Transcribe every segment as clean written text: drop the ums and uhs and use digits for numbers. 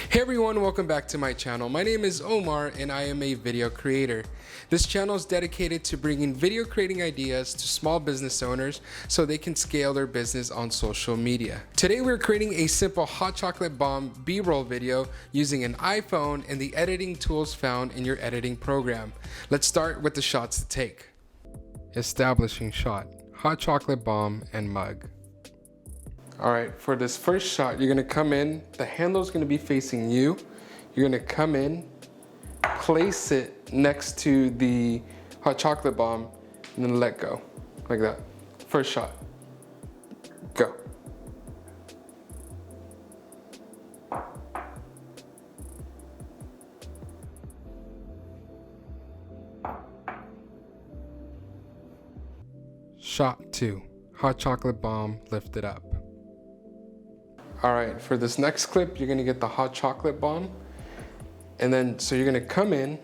Hey everyone, welcome back to my channel. My name is Omar and I am a video creator. This channel is dedicated to bringing video creating ideas to small business owners so they can scale their business on social media. Today we're creating a simple hot chocolate bomb B-roll video using an iPhone and the editing tools found in your editing program. Let's start with the shots to take. Establishing shot, hot chocolate bomb and mug. Alright, for this first shot, you're gonna come in, the handle is gonna be facing you. You're gonna come in, place it next to the hot chocolate bomb, and then let go, like that. First shot, go. Shot 2, hot chocolate bomb lifted up. Alright, for this next clip, you're gonna get the hot chocolate bomb. And then, so you're gonna come in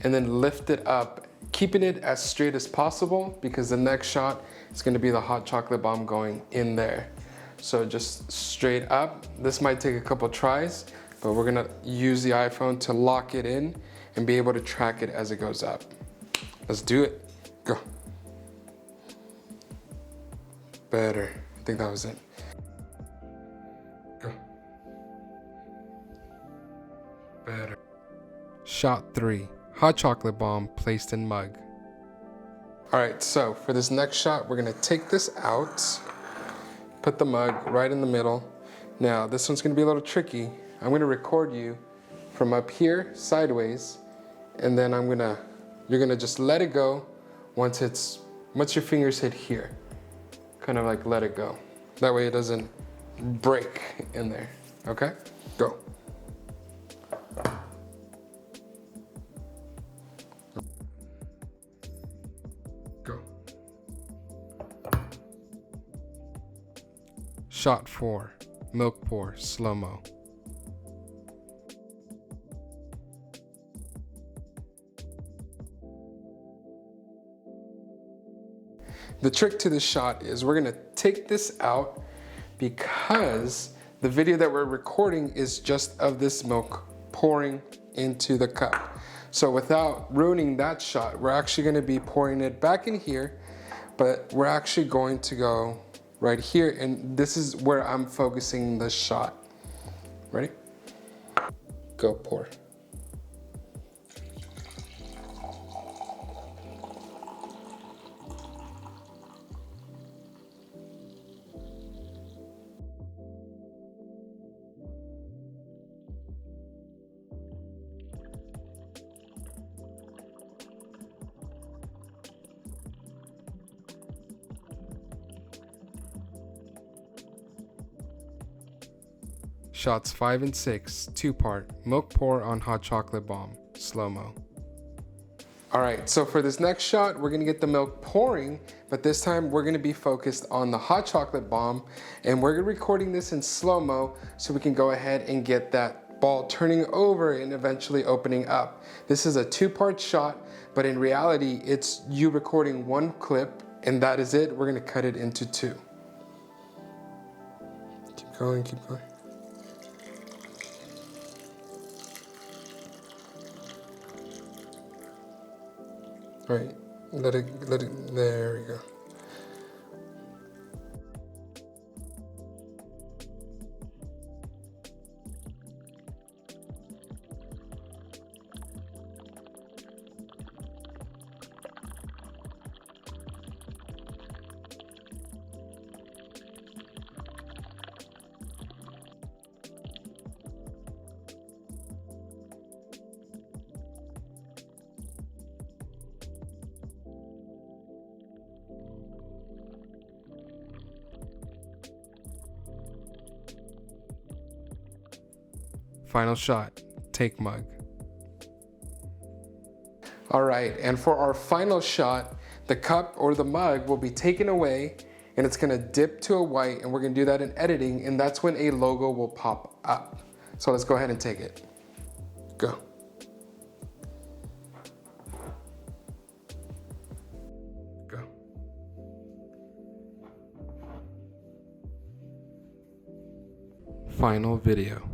and then lift it up, keeping it as straight as possible because the next shot is gonna be the hot chocolate bomb going in there. So just straight up. This might take a couple tries, but we're gonna use the iPhone to lock it in and be able to track it as it goes up. Let's do it, go. Better, I think that was it. Go. Better. Shot 3, hot chocolate bomb placed in mug. All right, so for this next shot, we're gonna take this out, put the mug right in the middle. Now, this one's gonna be a little tricky. I'm gonna record you from up here, sideways, and then you're gonna just let it go once your fingers hit here. Kind of like let it go. That way it doesn't break in there, okay? Go. Go. Shot 4, milk pour, slow-mo. The trick to this shot is we're gonna take this out because the video that we're recording is just of this milk pouring into the cup. So without ruining that shot, we're actually gonna be pouring it back in here, but we're actually going to go right here, and this is where I'm focusing the shot. Ready? Go pour. Shots 5 and 6, 2-part, milk pour on hot chocolate bomb, slow-mo. All right, so for this next shot, we're gonna get the milk pouring, but this time we're gonna be focused on the hot chocolate bomb, and we're recording this in slow-mo so we can go ahead and get that ball turning over and eventually opening up. This is a 2-part shot, but in reality, it's you recording one clip, and that is it. We're gonna cut it into 2. Keep going, keep going. All right, let it, there we go. Final shot, take mug. All right, and for our final shot, the cup or the mug will be taken away and it's gonna dip to a white, and we're gonna do that in editing, and that's when a logo will pop up. So let's go ahead and take it. Go. Go. Final video.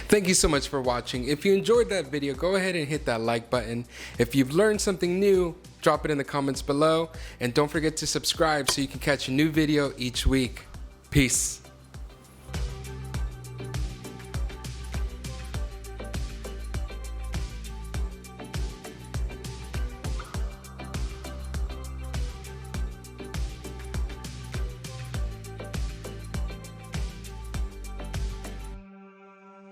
Thank you so much for watching. If you enjoyed that video, go ahead and hit that like button. If you've learned something new, drop it in the comments below. And don't forget to subscribe so you can catch a new video each week. Peace.